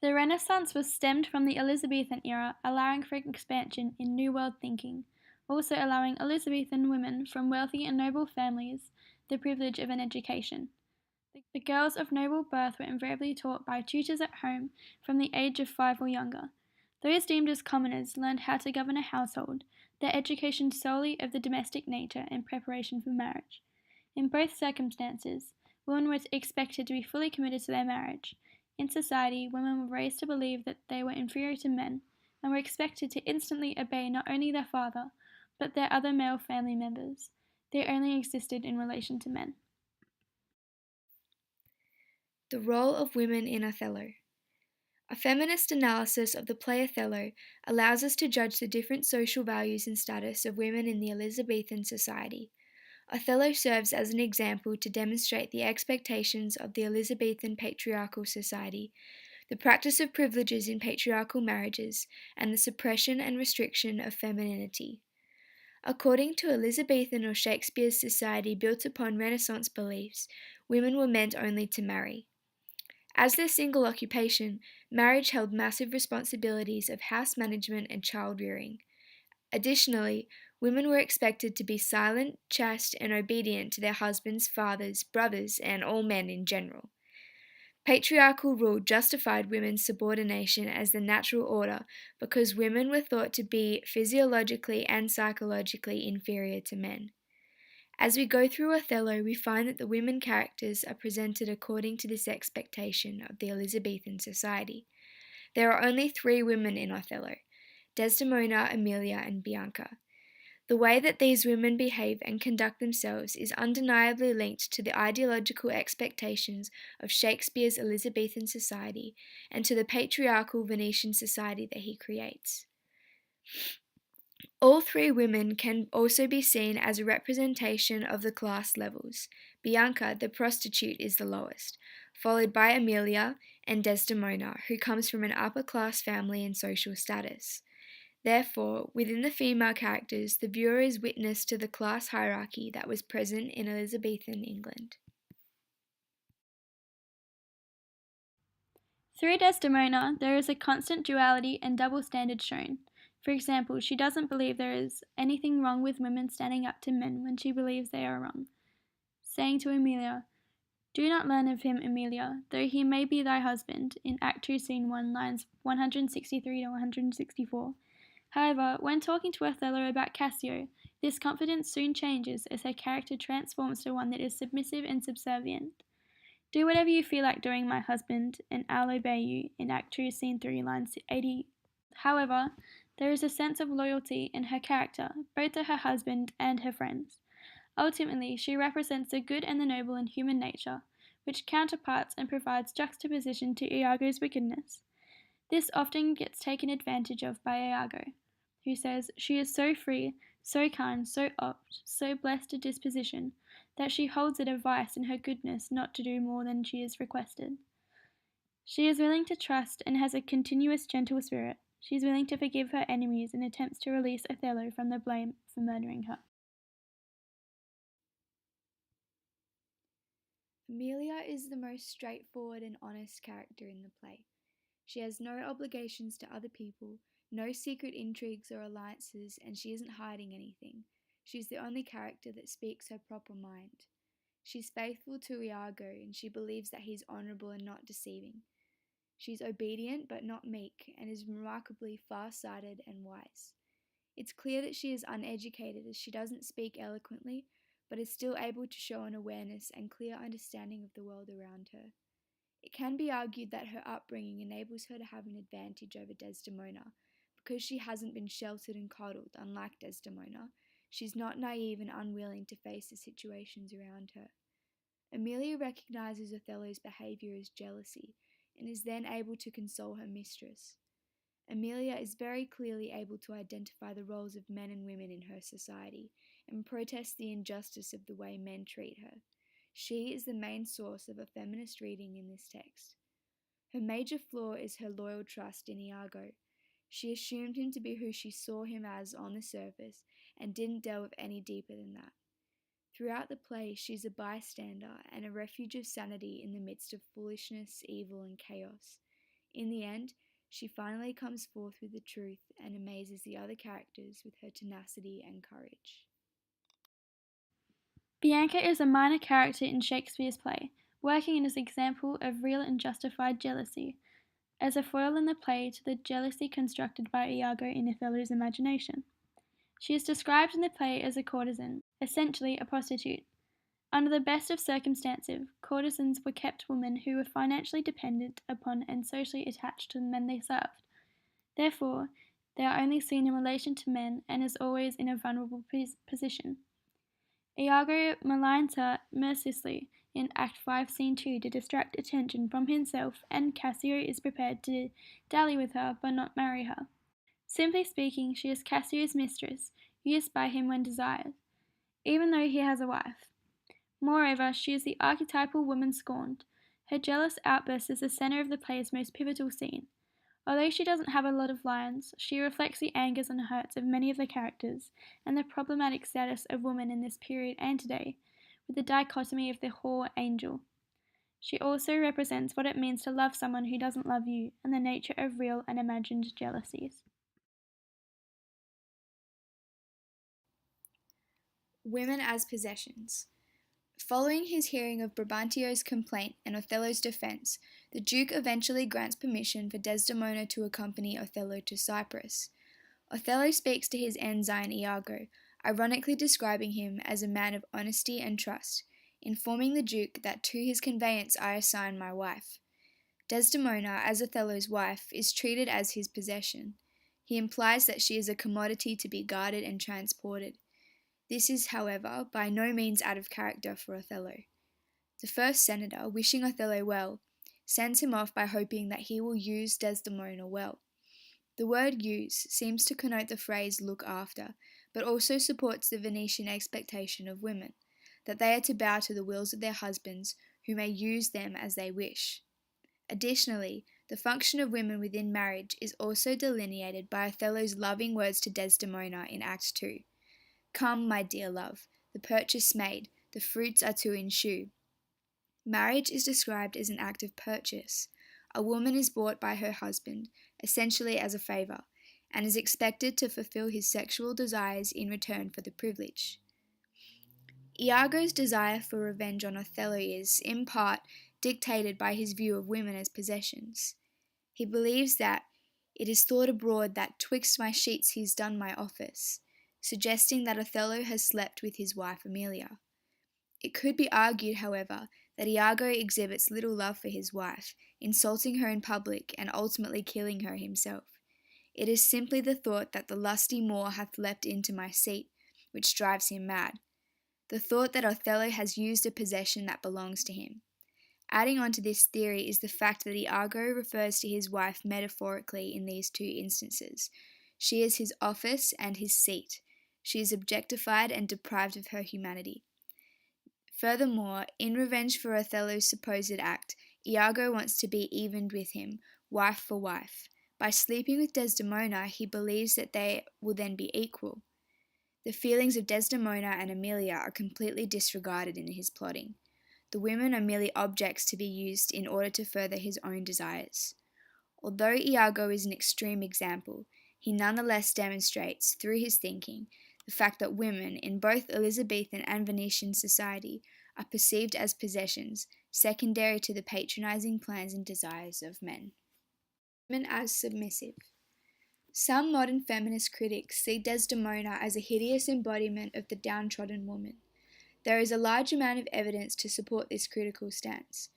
The Renaissance was stemmed from the Elizabethan era, allowing for expansion in New World thinking, also allowing Elizabethan women from wealthy and noble families the privilege of an education. The girls of noble birth were invariably taught by tutors at home from the age of 5 or younger. Those deemed as commoners learned how to govern a household, their education solely of the domestic nature in preparation for marriage. In both circumstances, women were expected to be fully committed to their marriage. In society, women were raised to believe that they were inferior to men, and were expected to instantly obey not only their father, but their other male family members. They only existed in relation to men. The role of women in Othello. A feminist analysis of the play Othello allows us to judge the different social values and status of women in the Elizabethan society. Othello serves as an example to demonstrate the expectations of the Elizabethan patriarchal society, the practice of privileges in patriarchal marriages, and the suppression and restriction of femininity. According to Elizabethan or Shakespeare's society built upon Renaissance beliefs, women were meant only to marry. As their single occupation, marriage held massive responsibilities of house management and child rearing. Additionally, women were expected to be silent, chaste, and obedient to their husbands, fathers, brothers, and all men in general. Patriarchal rule justified women's subordination as the natural order because women were thought to be physiologically and psychologically inferior to men. As we go through Othello, we find that the women characters are presented according to this expectation of the Elizabethan society. There are only 3 women in Othello: Desdemona, Emilia, and Bianca. The way that these women behave and conduct themselves is undeniably linked to the ideological expectations of Shakespeare's Elizabethan society and to the patriarchal Venetian society that he creates. All 3 women can also be seen as a representation of the class levels. Bianca, the prostitute, is the lowest, followed by Emilia and Desdemona, who comes from an upper-class family and social status. Therefore, within the female characters, the viewer is witness to the class hierarchy that was present in Elizabethan England. Through Desdemona, there is a constant duality and double standard shown. For example, she doesn't believe there is anything wrong with women standing up to men when she believes they are wrong, saying to Emilia, "Do not learn of him, Emilia, though he may be thy husband," in Act 2, Scene 1, lines 163 to 164. However, when talking to Othello about Cassio, this confidence soon changes as her character transforms to one that is submissive and subservient. "Do whatever you feel like doing, my husband, and I'll obey you," in Act 2, Scene 3, lines 80. However, there is a sense of loyalty in her character, both to her husband and her friends. Ultimately, she represents the good and the noble in human nature, which counterparts and provides juxtaposition to Iago's wickedness. This often gets taken advantage of by Iago, who says, "She is so free, so kind, so opt, so blessed a disposition, that she holds it a vice in her goodness not to do more than she is requested. She is willing to trust and has a continuous gentle spirit. She is willing to forgive her enemies and attempts to release Othello from the blame for murdering her." Emilia is the most straightforward and honest character in the play. She has no obligations to other people, no secret intrigues or alliances, and she isn't hiding anything. She's the only character that speaks her proper mind. She's faithful to Iago, and she believes that he's honourable and not deceiving. She's obedient but not meek, and is remarkably far-sighted and wise. It's clear that she is uneducated as she doesn't speak eloquently, but is still able to show an awareness and clear understanding of the world around her. It can be argued that her upbringing enables her to have an advantage over Desdemona, because she hasn't been sheltered and coddled, unlike Desdemona. She's not naive and unwilling to face the situations around her. Emilia recognizes Othello's behavior as jealousy, and is then able to console her mistress. Emilia is very clearly able to identify the roles of men and women in her society, and protests the injustice of the way men treat her. She is the main source of a feminist reading in this text. Her major flaw is her loyal trust in Iago. She assumed him to be who she saw him as on the surface, and didn't delve any deeper than that. Throughout the play, she's a bystander and a refuge of sanity in the midst of foolishness, evil, and chaos. In the end, she finally comes forth with the truth and amazes the other characters with her tenacity and courage. Bianca is a minor character in Shakespeare's play, working as an example of real and justified jealousy, as a foil in the play to the jealousy constructed by Iago in Othello's imagination. She is described in the play as a courtesan, essentially a prostitute. Under the best of circumstances, courtesans were kept women who were financially dependent upon and socially attached to the men they served. Therefore, they are only seen in relation to men and as always in a vulnerable position. Iago maligns her mercilessly in Act 5, Scene 2 to distract attention from himself, and Cassio is prepared to dally with her but not marry her. Simply speaking, she is Cassio's mistress, used by him when desired, even though he has a wife. Moreover, she is the archetypal woman scorned. Her jealous outburst is the center of the play's most pivotal scene. Although she doesn't have a lot of lines, she reflects the angers and hurts of many of the characters and the problematic status of women in this period and today, with the dichotomy of the whore angel. She also represents what it means to love someone who doesn't love you and the nature of real and imagined jealousies. Women as possessions. Following his hearing of Brabantio's complaint and Othello's defense, the Duke eventually grants permission for Desdemona to accompany Othello to Cyprus. Othello speaks to his ensign Iago, ironically describing him as a man of honesty and trust, informing the Duke that to his conveyance I assign my wife. Desdemona, as Othello's wife, is treated as his possession. He implies that she is a commodity to be guarded and transported. This is, however, by no means out of character for Othello. The first senator, wishing Othello well, sends him off by hoping that he will use Desdemona well. The word use seems to connote the phrase look after, but also supports the Venetian expectation of women, that they are to bow to the wills of their husbands, who may use them as they wish. Additionally, the function of women within marriage is also delineated by Othello's loving words to Desdemona in Act 2. Come, my dear love, the purchase made, the fruits are to ensue. Marriage is described as an act of purchase. A woman is bought by her husband, essentially as a favour, and is expected to fulfill his sexual desires in return for the privilege. Iago's desire for revenge on Othello is, in part, dictated by his view of women as possessions. He believes that it is thought abroad that twixt my sheets he's done my office, suggesting that Othello has slept with his wife Amelia. It could be argued, however, that Iago exhibits little love for his wife, insulting her in public and ultimately killing her himself. It is simply the thought that the lusty Moor hath leapt into my seat, which drives him mad. The thought that Othello has used a possession that belongs to him. Adding on to this theory is the fact that Iago refers to his wife metaphorically in these two instances. She is his office and his seat. She is objectified and deprived of her humanity. Furthermore, in revenge for Othello's supposed act, Iago wants to be evened with him, wife for wife. By sleeping with Desdemona, he believes that they will then be equal. The feelings of Desdemona and Amelia are completely disregarded in his plotting. The women are merely objects to be used in order to further his own desires. Although Iago is an extreme example, he nonetheless demonstrates, through his thinking, the fact that women, in both Elizabethan and Venetian society, are perceived as possessions, secondary to the patronizing plans and desires of men. Women as submissive. Some modern feminist critics see Desdemona as a hideous embodiment of the downtrodden woman. There is a large amount of evidence to support this critical stance.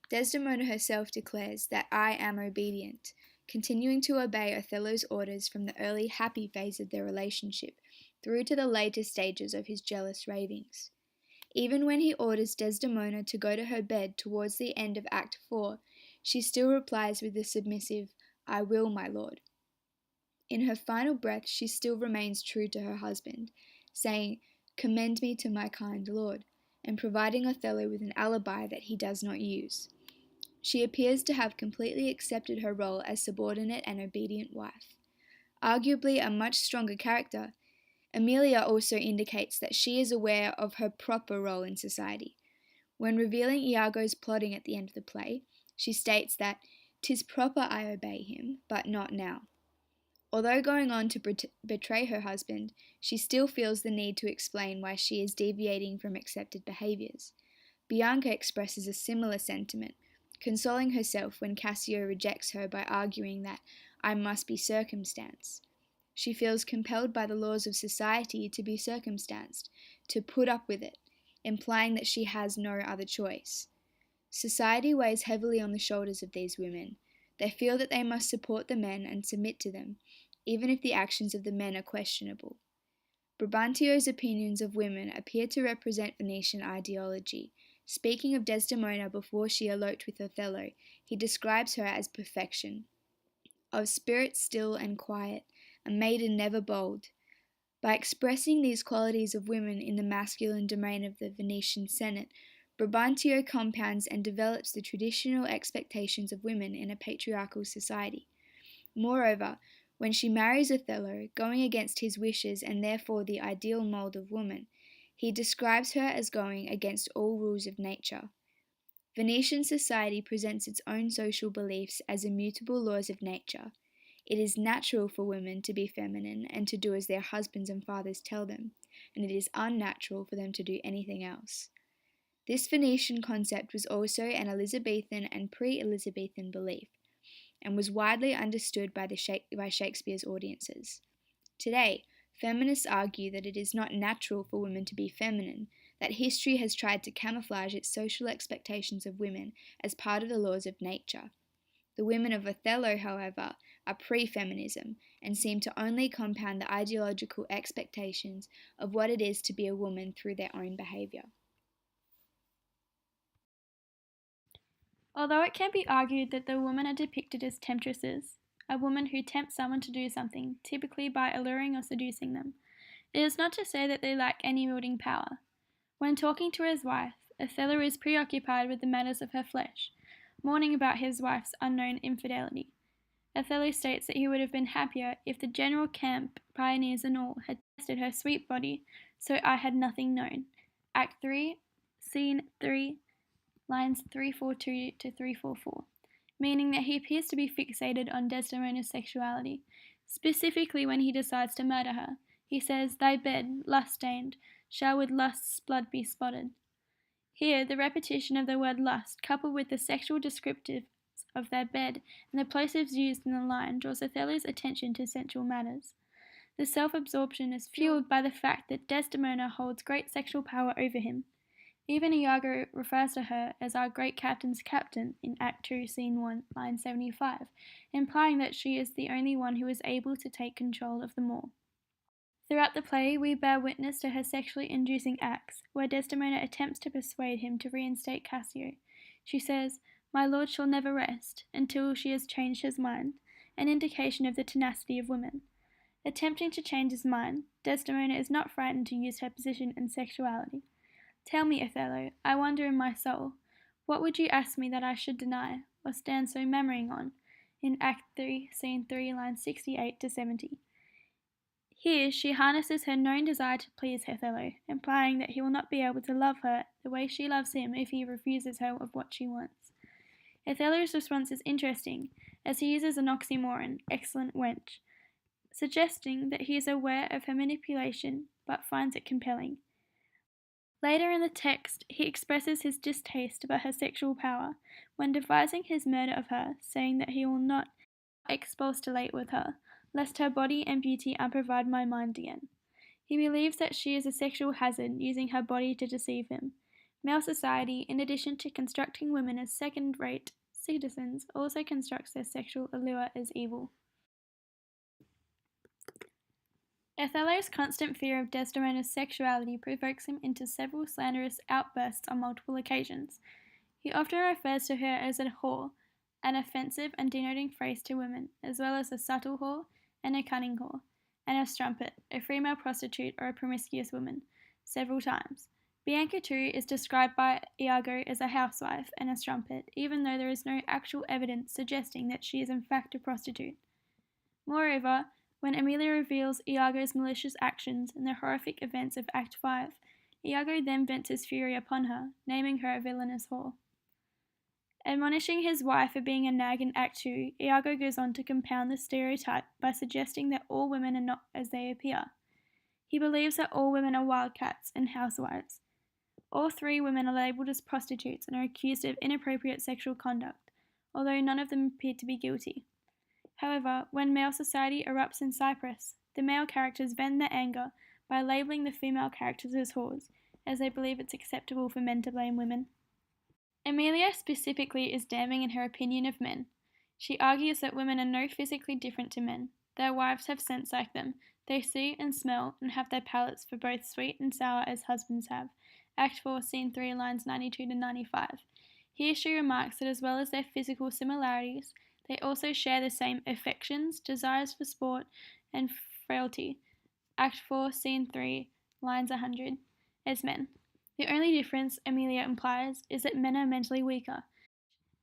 Desdemona herself declares that I am obedient, continuing to obey Othello's orders from the early happy phase of their relationship through to the later stages of his jealous ravings. Even when he orders Desdemona to go to her bed towards the end of Act 4, she still replies with the submissive, I will, my lord. In her final breath, she still remains true to her husband, saying, Commend me to my kind lord, and providing Othello with an alibi that he does not use. She appears to have completely accepted her role as subordinate and obedient wife. Arguably a much stronger character, Amelia also indicates that she is aware of her proper role in society. When revealing Iago's plotting at the end of the play, she states that 'Tis proper I obey him, but not now. Although going on to betray her husband, she still feels the need to explain why she is deviating from accepted behaviours. Bianca expresses a similar sentiment, consoling herself when Cassio rejects her by arguing that I must be circumstanced. She feels compelled by the laws of society to be circumstanced, to put up with it, implying that she has no other choice. Society weighs heavily on the shoulders of these women. They feel that they must support the men and submit to them, even if the actions of the men are questionable. Brabantio's opinions of women appear to represent Venetian ideology. Speaking of Desdemona before she eloped with Othello, he describes her as perfection. Of spirit still and quiet, a maiden never bold. By expressing these qualities of women in the masculine domain of the Venetian Senate, Brabantio compounds and develops the traditional expectations of women in a patriarchal society. Moreover, when she marries Othello, going against his wishes and therefore the ideal mould of woman, he describes her as going against all rules of nature. Venetian society presents its own social beliefs as immutable laws of nature. It is natural for women to be feminine and to do as their husbands and fathers tell them, and it is unnatural for them to do anything else. This Venetian concept was also an Elizabethan and pre-Elizabethan belief, and was widely understood by Shakespeare's audiences. Today, feminists argue that it is not natural for women to be feminine, that history has tried to camouflage its social expectations of women as part of the laws of nature. The women of Othello, however, are pre-feminism and seem to only compound the ideological expectations of what it is to be a woman through their own behaviour. Although it can be argued that the women are depicted as temptresses, a woman who tempts someone to do something, typically by alluring or seducing them, it is not to say that they lack any wielding power. When talking to his wife, Othello is preoccupied with the matters of her flesh, mourning about his wife's unknown infidelity. Othello states that he would have been happier if the general camp, pioneers and all, had tested her sweet body, so I had nothing known. Act 3, Scene 3, lines 342 to 344, meaning that he appears to be fixated on Desdemona's sexuality, specifically when he decides to murder her. He says, Thy bed, lust-stained, shall with lust's blood be spotted. Here, the repetition of the word lust, coupled with the sexual descriptives of their bed and the plosives used in the line, draws Othello's attention to sensual matters. The self-absorption is fueled by the fact that Desdemona holds great sexual power over him. Even Iago refers to her as our great captain's captain in Act 2, Scene 1, line 75, implying that she is the only one who is able to take control of them all. Throughout the play, we bear witness to her sexually inducing acts, where Desdemona attempts to persuade him to reinstate Cassio. She says, My lord shall never rest until she has changed his mind, an indication of the tenacity of women. Attempting to change his mind, Desdemona is not frightened to use her position and sexuality. Tell me, Othello, I wonder in my soul, what would you ask me that I should deny, or stand so murmuring on, in Act 3, Scene 3, lines 68 to 70. Here she harnesses her known desire to please Othello, implying that he will not be able to love her the way she loves him if he refuses her of what she wants. Othello's response is interesting, as he uses an oxymoron, excellent wench, suggesting that he is aware of her manipulation but finds it compelling. Later in the text, he expresses his distaste about her sexual power when devising his murder of her, saying that he will not expostulate with her, lest her body and beauty unprovide my mind again. He believes that she is a sexual hazard, using her body to deceive him. Male society, in addition to constructing women as second-rate citizens, also constructs their sexual allure as evil. Othello's constant fear of Desdemona's sexuality provokes him into several slanderous outbursts on multiple occasions. He often refers to her as a whore, an offensive and denoting phrase to women, as well as a subtle whore and a cunning whore, and a strumpet, a female prostitute or a promiscuous woman, several times. Bianca, too, is described by Iago as a housewife and a strumpet, even though there is no actual evidence suggesting that she is in fact a prostitute. Moreover, when Emilia reveals Iago's malicious actions and the horrific events of Act 5, Iago then vents his fury upon her, naming her a villainous whore. Admonishing his wife for being a nag in Act 2, Iago goes on to compound the stereotype by suggesting that all women are not as they appear. He believes that all women are wildcats and housewives. All three women are labelled as prostitutes and are accused of inappropriate sexual conduct, although none of them appear to be guilty. However, when male society erupts in Cyprus, the male characters vent their anger by labelling the female characters as whores, as they believe it's acceptable for men to blame women. Emilia specifically is damning in her opinion of men. She argues that women are no physically different to men. Their wives have sense like them. They see and smell and have their palates for both sweet and sour as husbands have. Act 4, Scene 3, lines 92 to 95. Here she remarks that as well as their physical similarities, they also share the same affections, desires for sport, and frailty. Act 4, Scene 3, lines 100, as men. The only difference, Emilia implies, is that men are mentally weaker.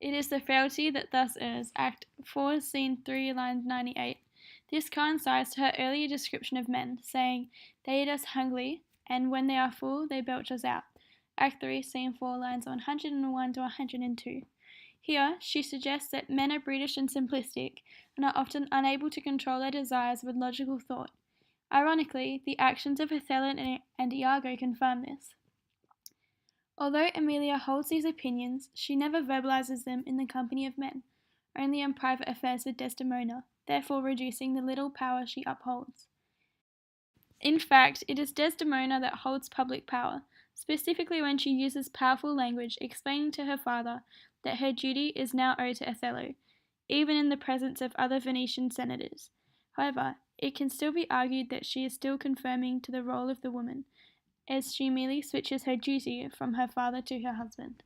It is the frailty that thus is Act 4, Scene 3, lines 98. This coincides to her earlier description of men, saying, "They eat us hungrily, and when they are full, they belch us out." Act 3, Scene 4, lines 101 to 102. Here, she suggests that men are brutish and simplistic, and are often unable to control their desires with logical thought. Ironically, the actions of Othello and Iago confirm this. Although Emilia holds these opinions, she never verbalizes them in the company of men, only in private affairs with Desdemona, therefore reducing the little power she upholds. In fact, it is Desdemona that holds public power, specifically when she uses powerful language explaining to her father that her duty is now owed to Othello, even in the presence of other Venetian senators. However, it can still be argued that she is still confirming to the role of the woman, as she merely switches her duty from her father to her husband.